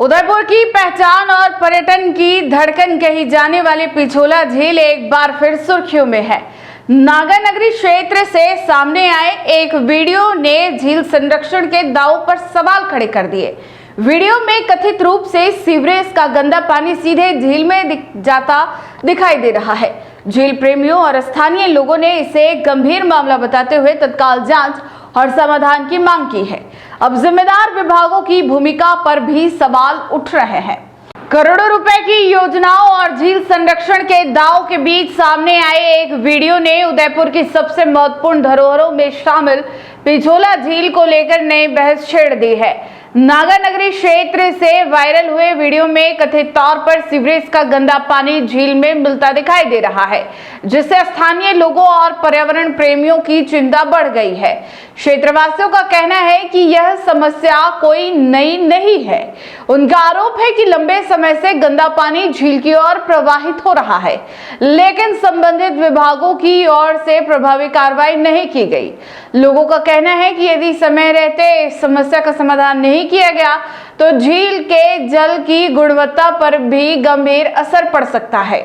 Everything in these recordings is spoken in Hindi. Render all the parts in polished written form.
उदयपुर की पहचान और पर्यटन की धड़कन कही जाने वाली पिछोला झील एक बार फिर सुर्खियों में है। नागानगरी क्षेत्र से सामने आए एक वीडियो ने झील संरक्षण के दाव पर सवाल खड़े कर दिए। वीडियो में कथित रूप से सीवरेज का गंदा पानी सीधे झील में जाता दिखाई दे रहा है। झील प्रेमियों और स्थानीय लोगों ने इसे एक गंभीर मामला बताते हुए तत्काल जांच और समाधान की मांग की है। अब जिम्मेदार विभागों की भूमिका पर भी सवाल उठ रहे हैं। करोड़ों रुपए की योजनाओं और झील संरक्षण के दाव के बीच सामने आए एक वीडियो ने उदयपुर की सबसे महत्वपूर्ण धरोहरों में शामिल पिछोला झील को लेकर नई बहस छेड़ दी है। नागानगरी क्षेत्र से वायरल हुए वीडियो में कथित तौर पर सीवरेज का गंदा पानी झील में मिलता दिखाई दे रहा है, जिससे स्थानीय लोगों और पर्यावरण प्रेमियों की चिंता बढ़ गई है। क्षेत्रवासियों का कहना है कि यह समस्या कोई नई नहीं है। उनका आरोप है कि लंबे समय से गंदा पानी झील की ओर प्रवाहित हो रहा है, लेकिन संबंधित विभागों की ओर से प्रभावी कार्रवाई नहीं की गई। लोगों का कहना है कि यदि समय रहते इस समस्या का समाधान नहीं किया गया तो झील के जल की गुणवत्ता पर भी गंभीर असर पड़ सकता है।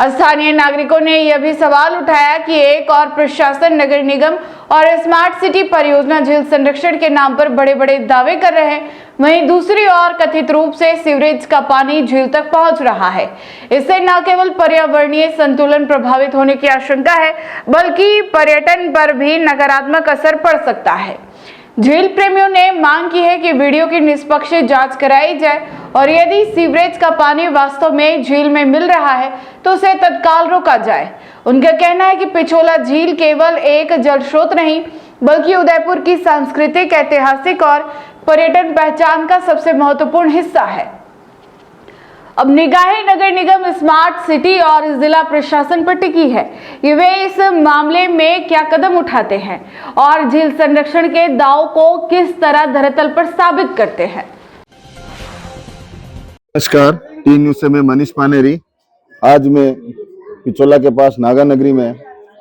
स्थानीय नागरिकों ने यह भी सवाल उठाया कि एक और प्रशासन नगर निगम और स्मार्ट सिटी परियोजना झील संरक्षण के नाम पर बड़े बड़े दावे कर रहे हैं, वहीं दूसरी ओर कथित रूप से सीवरेज का पानी झील तक पहुंच रहा है। इससे न केवल पर्यावरणीय संतुलन प्रभावित होने की आशंका है, बल्कि पर्यटन पर भी नकारात्मक असर पड़ सकता है। झील प्रेमियों ने मांग की है कि वीडियो की निष्पक्ष जांच कराई जाए और यदि सीवरेज का पानी वास्तव में झील में मिल रहा है तो उसे तत्काल रोका जाए। उनका कहना है कि पिछोला झील केवल एक जल स्रोत नहीं, बल्कि उदयपुर की सांस्कृतिक, ऐतिहासिक और पर्यटन पहचान का सबसे महत्वपूर्ण हिस्सा है। अब निगाहें नगर निगम, स्मार्ट सिटी और जिला प्रशासन पर टिकी है कि वे इस मामले में क्या कदम उठाते हैं और झील संरक्षण के दाव को किस तरह धरातल पर साबित करते हैं। नमस्कार, टी न्यूज से मैं मनीष पानेरी। आज मैं पिछोला के पास नागानगरी में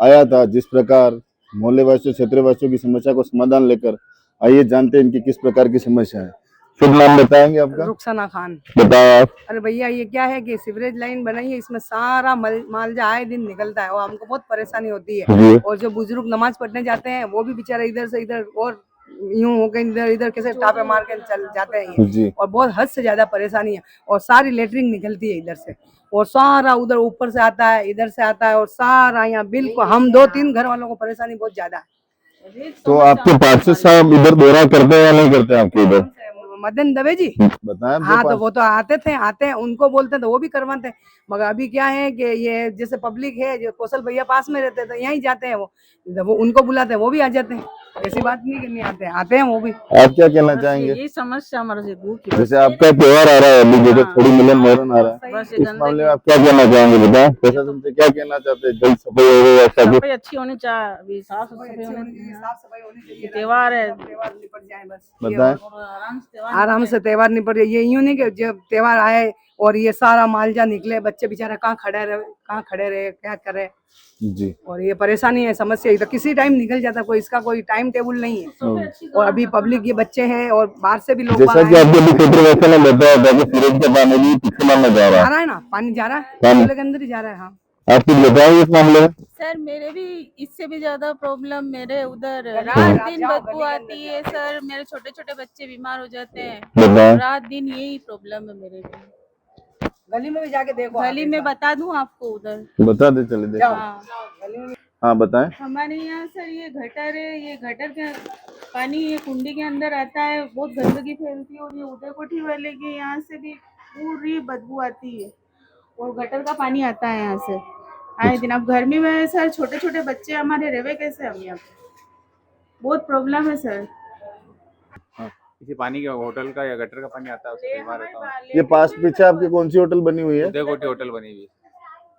आया था। जिस प्रकार मोहल्ले वासियों, क्षेत्रवासियों की समस्या को समाधान लेकर, आइए जानते हैं इनकी किस प्रकार की समस्या है। शुभ नाम बताएंगे आपका? रुखसाना खान। बताओ आप। अरे भैया, ये क्या है कि सीवरेज लाइन बनाई है, इसमें सारा मालजा आए दिन निकलता है और हमको बहुत परेशानी होती है। और जो बुजुर्ग नमाज पढ़ने जाते हैं वो भी बेचारे इधर से इधर और यूं होकर इधर इधर कैसे टापे मार के चल जाते हैं ये। और बहुत हद से ज्यादा परेशानी है और सारी लेटरिन निकलती है इधर से और सारा उधर ऊपर से आता है, इधर से आता है और सारा यहाँ बिल्कुल हम 2-3 घर वालों को परेशानी बहुत ज्यादा है। तो आपके पार्षद साहब इधर दौरा करते हैं या नहीं करते आपके इधर? मदन दवे जी बताएं। हाँ, तो वो तो आते हैं, उनको बोलते तो वो भी करवाते हैं। मगर अभी क्या है कि ये जैसे पब्लिक है, जो कौशल भैया पास में रहते हैं तो यहीं जाते हैं, वो उनको बुलाते हैं, वो भी आ जाते हैं। ऐसी बात नहीं करनी, आते हैं वो भी। आप क्या कहना चाहेंगे? ये समस्या हमारे से दूर की। जैसे आपका त्योहार आ रहा है अभी, जो थोड़ी मिलन मोहरम आ रहा है, इस मामले में आप क्या कहना चाहेंगे? बताएं, प्रशासन से क्या कहना चाहते हैं? जल्द सफाई हो, ऐसा कुछ अच्छी होनी चाहिए, अभी साफ सफाई होनी चाहिए। त्योहार है, निपट जाए बस। बताएं। आराम से त्योहार निपट जाए। ये यूं नहीं कि जब त्योहार आए और ये सारा मालजा निकले, बच्चे बेचारे कहाँ खड़े रहे क्या करे जी। और ये परेशानी है, समस्या है। तो किसी टाइम निकल जाता, कोई इसका कोई टाइम टेबल नहीं है। और अभी पब्लिक ये बच्चे हैं और बाहर से भी लोग जैसा कि आपके क्षेत्र में बताया था कि सूरज का पानी भी पिछला में जा रहा है ना, पानी जा रहा है, के अंदर ही जा रहा है। हाँ, आप कुछ बताएंगे इस मामले में? सर मेरे भी इससे भी ज्यादा प्रॉब्लम, मेरे उधर रात दिन बदबू आती है सर। मेरे छोटे छोटे बच्चे बीमार हो जाते हैं, रात दिन यही प्रॉब्लम है मेरे भी। गली में भी जाके देखो, गली में बता दूं आपको, उधर बता दे, चले दे। हाँ बताएं। हमारे यहाँ सर ये गटर है, ये गटर के पानी ये कुंडी के अंदर आता है, बहुत गंदगी फैलती है और ये उदय कोठी वाले के यहाँ से भी पूरी बदबू आती है और गटर का पानी आता है यहाँ से आए दिन। अब गर्मी में सर छोटे छोटे बच्चे हमारे रहे कैसे, हम यहाँ बहुत प्रॉब्लम है सर। किसी पानी के होटल का या गटर का पानी आता है, उससे बीमार होता है। ये पास पीछे आपकी कौन सी होटल बनी हुई है? उदय कोठी होटल बनी हुई है।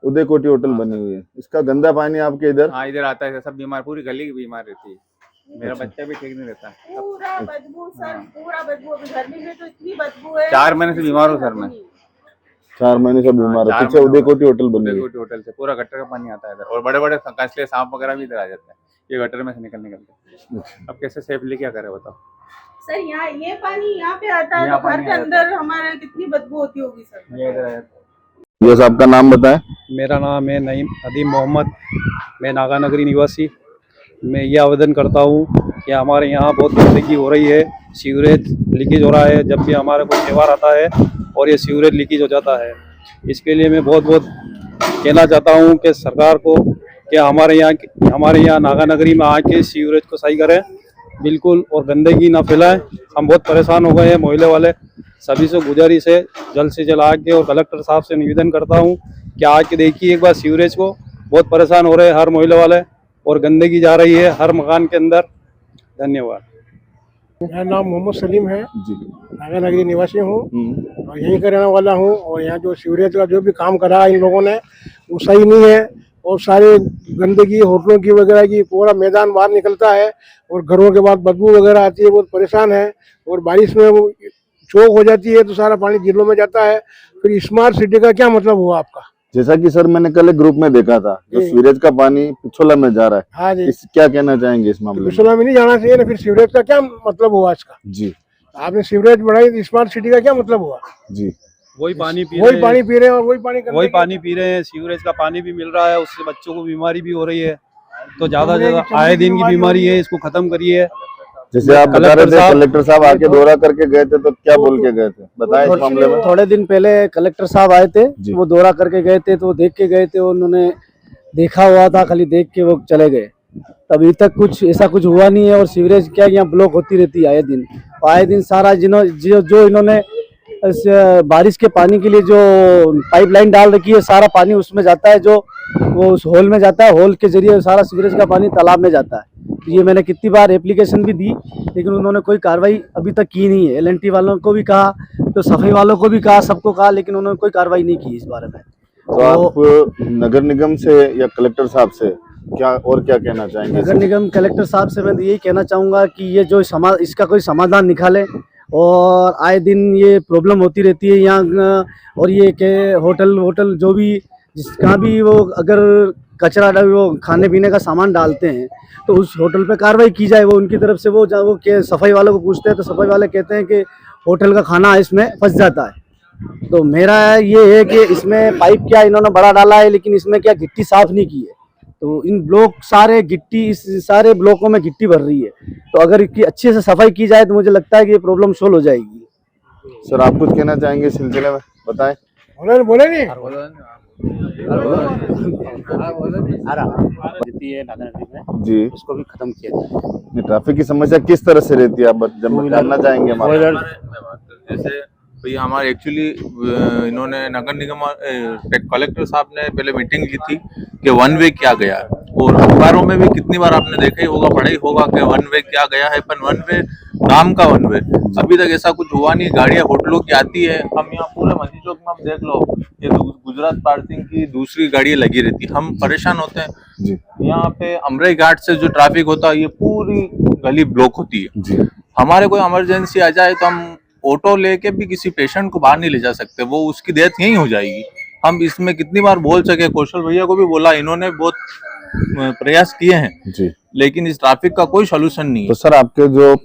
उदय कोठी होटल बनी हुई है। इसका गंदा पानी आपके इधर? हाँ, इधर आता है, सब बीमार, पूरी गली बीमार रहती है। मेरा बच्चा भी ठीक नहीं रहता। पूरा बदबू सर, पूरा बदबू। अभी गर्मी में तो इतनी बदबू है। 4 महीने से बीमार हूँ सर मैं। 4 महीने से बीमार है। पीछे उदय कोठी होटल बनी हुई है। उदय कोठी होटल से पूरा गटर का पानी आता है इधर और बड़े बड़े कंचले सांप वगैरह भी इधर आ जाते हैं, ये गटर में से निकलते हैं। अब कैसे सेफली क्या करे बताओ? सर यहाँ ये पानी यहाँ पे आता है तो घर के अंदर हमारे कितनी बदबू होती होगी सर। यस, आपका नाम बताएं। मेरा नाम है नईम अदीम मोहम्मद, मैं नागा नगरी निवासी। मैं ये आवेदन करता हूँ कि हमारे यहाँ बहुत गंदगी हो रही है, सीवरेज लीकेज हो रहा है। जब भी हमारे कोई त्यौहार आता है और ये सीवरेज लीकेज हो जाता है, इसके लिए मैं बहुत कहना चाहता हूँ कि सरकार को कि हमारे यहाँ नागा नगरी में आके सीवरेज को सही करें बिल्कुल, और गंदगी ना फैलाएं। हम बहुत परेशान हो गए हैं मोहल्ले वाले। सभी से गुजारिश है जल्द से जल्द आके, और कलेक्टर साहब से निवेदन करता हूँ कि आके देखिए एक बार सीवरेज को। बहुत परेशान हो रहे हैं हर मोहल्ले वाले, और गंदगी जा रही है हर मकान के अंदर। धन्यवाद। मेरा नाम मोहम्मद सलीम है, जी। नागा नगरी निवासी हूँ और यहीं का रहने वाला हूँ। और यहाँ जो सीवरेज का जो भी काम करा इन लोगों ने वो सही नहीं है, और सारे गंदगी होटलों की वगैरह की पूरा मैदान बाहर निकलता है, और घरों के बाद बदबू वगैरह आती है, बहुत परेशान है। और बारिश में वो चौक हो जाती है तो सारा पानी झीलों में जाता है। फिर स्मार्ट सिटी का क्या मतलब हुआ आपका? जैसा कि सर मैंने कल एक ग्रुप में देखा था, जो सीवरेज का पानी पिछोला में जा रहा है। हाँ जी, इस क्या कहना चाहेंगे इस मामले में? पिछोला में नहीं जाना चाहिए ना, फिर सीवरेज का क्या मतलब हुआ इसका? जी, आपने सीवरेज बढ़ाई तो स्मार्ट सिटी का क्या मतलब हुआ? जी। वही पानी पी वही पानी पी रहे हैं और वही पानी पी रहे हैं। सीवरेज का पानी भी मिल रहा है, उससे बच्चों को बीमारी भी हो रही है। तो ज्यादा आए दिन की बीमारी है, इसको खत्म करिए। जैसे आप बता रहे थे कलेक्टर साहब आके दौरा करके गए थे, तो क्या बोल के गए थे, बताएं इस मामले में। थोड़े दिन पहले कलेक्टर साहब आए थे, वो दौरा करके गए थे, तो देख के गए थे। उन्होंने देखा हुआ था, खाली देख के वो चले गए। अभी तक कुछ ऐसा कुछ हुआ नहीं है। और सीवरेज क्या यहाँ ब्लॉक होती रहती है आए दिन सारा जो इन्होंने बारिश के पानी के लिए जो पाइपलाइन डाल रखी है, सारा पानी उसमें जाता है, जो वो उस होल में जाता है। होल के जरिए सारा सीवरेज का पानी तालाब में जाता है। तो ये मैंने कितनी बार एप्लीकेशन भी दी, लेकिन उन्होंने कोई कार्रवाई अभी तक की नहीं है। LNT वालों को भी कहा, तो सफाई वालों को भी कहा, सबको कहा, लेकिन उन्होंने कोई कार्रवाई नहीं की इस बारे में। तो आप नगर निगम से या कलेक्टर साहब से क्या कहना चाहेंगे? नगर निगम कलेक्टर साहब से मैं यही कहना चाहूँगा कि ये जो इसका कोई समाधान निकाले। और आए दिन ये प्रॉब्लम होती रहती है यहाँ। और ये के होटल जो भी जिसका भी वो अगर कचरा वो खाने पीने का सामान डालते हैं, तो उस होटल पे कार्रवाई की जाए। वो उनकी तरफ से वो के सफाई वालों को पूछते हैं, तो सफाई वाले कहते हैं कि होटल का खाना इसमें फंस जाता है। तो मेरा ये है कि इसमें पाइप क्या इन्होंने बड़ा डाला है, लेकिन इसमें क्या गिट्टी साफ नहीं की है। तो इन सारे ब्लॉकों में गिट्टी भर रही है। तो अगर इसकी अच्छे से सफाई की जाए तो मुझे लगता है कि ये प्रॉब्लम सोल्व हो जाएगी। सर, आप कुछ कहना चाहेंगे इस सिलसिले में, बताएं। बोले नहीं जी, उसको भी खत्म किया जाए। ट्रैफिक की समस्या किस तरह से रहती है, आप जानना चाहेंगे हमारे? जैसे भैया हमारे एक्चुअली इन्होंने नगर निगम कलेक्टर साहब ने पहले मीटिंग ली थी कि वन वे क्या गया है, और अखबारों में भी कितनी बार आपने देखा ही होगा, पढ़ा ही होगा कि वन वे क्या गया है। पर वन वे नाम का वन वे, अभी तक ऐसा कुछ हुआ नहीं। गाड़ियां होटलों की आती है, हम यहाँ पूरे मंजी चौक में आप देख लो, ये गुजरात पार्किंग की दूसरी गाड़ियां लगी रहती, हम परेशान होते हैं। यहाँ पे अमराई घाट से जो ट्रैफिक होता है, ये पूरी गली ब्लॉक होती है। हमारे कोई इमरजेंसी आ जाए तो हम ऑटो लेके भी किसी पेशेंट को बाहर नहीं ले जा सकते, वो उसकी डेथ यहीं हो जाएगी। हम इसमें कितनी बार बोल सके, कौशल भैया को भी बोला, इन्होंने बहुत प्रयास किए हैं जी, लेकिन इस ट्रैफिक का कोई सोल्यूशन नहीं है। तो सर, आपके जो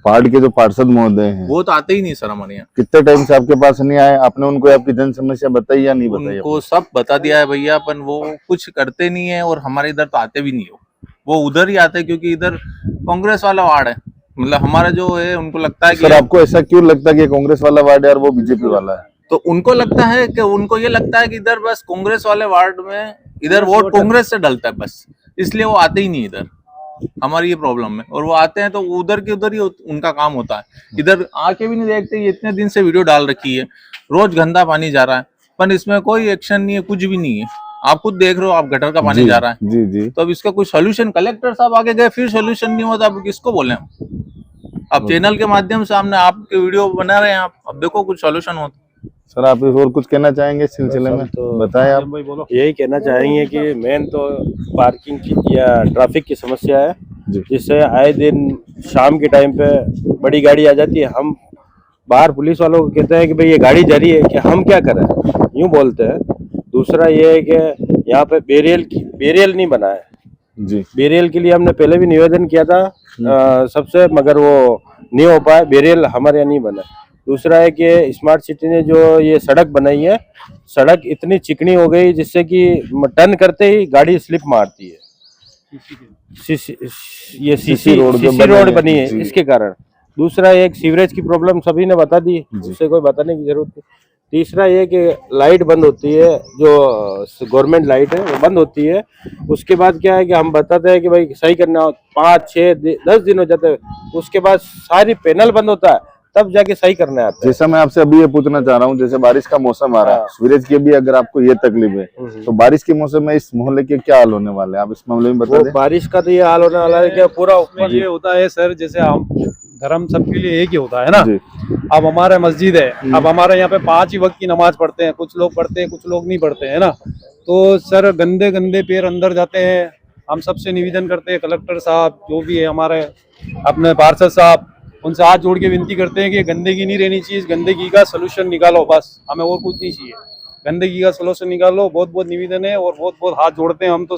पार्ट के जो पार्षद महोदय हैं, वो तो आते ही नहीं सर हमारे यहाँ। कितने टाइम से आपके पास नहीं आए? आपने उनको आपकी जन समस्या बताई या नहीं बताई? उनको सब बता दिया है भैया, पर वो कुछ करते नहीं है, और हमारे इधर तो आते भी नहीं हो। वो उधर ही आते हैं क्योंकि इधर कांग्रेस वाला वार्ड है। मतलब हमारा जो है, उनको लगता है कि सर, आपको ऐसा क्यों लगता है कि कांग्रेस वाला वार्ड है और वो बीजेपी वाला है? तो उनको लगता है कि उनको ये लगता है कि इधर बस कांग्रेस वाले वार्ड में इधर वोट कांग्रेस से डलता है बस, इसलिए वो आते ही नहीं इधर। हमारी ये प्रॉब्लम है, और वो आते हैं तो उधर के उधर ही उनका काम होता है, इधर आके भी नहीं देखते। ये इतने दिन से वीडियो डाल रखी है, रोज गंदा पानी जा रहा है, पर इसमें कोई एक्शन नहीं है, कुछ भी नहीं है। आप खुद देख रहे हो, आप गटर का पानी जा रहा है जी जी। तो अब इसका कोई सोल्यूशन, कलेक्टर साहब आगे गए फिर सोल्यूशन नहीं होता, अब किसको बोले हम? अब चैनल के माध्यम से हमने आपके वीडियो बना रहे हैं, आप अब देखो कुछ सोल्यूशन होता। सर, आप और कुछ कहना चाहेंगे इस सिलसिले में? तो बताएं आप। यही कहना चाहेंगे कि मेन तो पार्किंग की या ट्रैफिक की समस्या है, जिससे आए दिन शाम के टाइम पे बड़ी गाड़ी आ जाती है। हम बाहर पुलिस वालों को कहते हैं कि भाई ये गाड़ी जा रही है, कि हम क्या करें, यूं बोलते हैं। दूसरा ये है कि यहाँ पे बेरियल नहीं बना है, जी बेरियल के लिए हमने पहले भी निवेदन किया था सबसे, मगर वो नहीं हो पाया, बेरियल हमारे यहाँ नहीं बना। दूसरा है कि स्मार्ट सिटी ने जो ये सड़क बनाई है, सड़क इतनी चिकनी हो गई जिससे कि टर्न करते ही गाड़ी स्लिप मारती है। ये सीसी रोड बनी है इसके कारण। दूसरा एक सीवरेज की प्रॉब्लम सभी ने बता दी, उससे कोई बताने की जरूरत नहीं। तीसरा ये कि लाइट बंद होती है, जो गवर्नमेंट लाइट है वो बंद होती है। उसके बाद क्या है कि हम बताते हैं कि भाई सही करना, 5, 6, 10 दिन हो जाते हैं, उसके बाद सारी पैनल बंद होता है, तब जाके सही करना आता है। जैसा मैं आपसे अभी ये पूछना चाह रहा हूँ, जैसे बारिश का मौसम आ रहा है, सूरज की भी अगर आपको ये तकलीफ है तो बारिश के मौसम में इस मोहल्ले के क्या हाल होने वाले हैं, आप इस मामले में बता दें। बारिश का तो ये हाल होने वाला है कि पूरा ऊपर ये होता है सर, जैसे हम धर्म सबके लिए एक ही होता है ना। जी। अब हमारा मस्जिद है, अब हमारे यहाँ पे 5 ही वक्त की नमाज पढ़ते हैं, कुछ लोग पढ़ते हैं कुछ लोग नहीं पढ़ते हैं ना। तो सर गंदे गंदे पैर अंदर जाते हैं। हम सबसे निवेदन करते हैं, कलेक्टर साहब जो भी है हमारे अपने पार्षद साहब, उनसे हाथ जोड़ के विनती करते हैं कि गंदगी नहीं रहनी चाहिए, गंदगी का सलूशन निकालो, बस हमें और कुछ नहीं चाहिए, गंदगी का सलूशन निकालो। बहुत बहुत निवेदन है और बहुत बहुत हाथ जोड़ते हैं हम तो।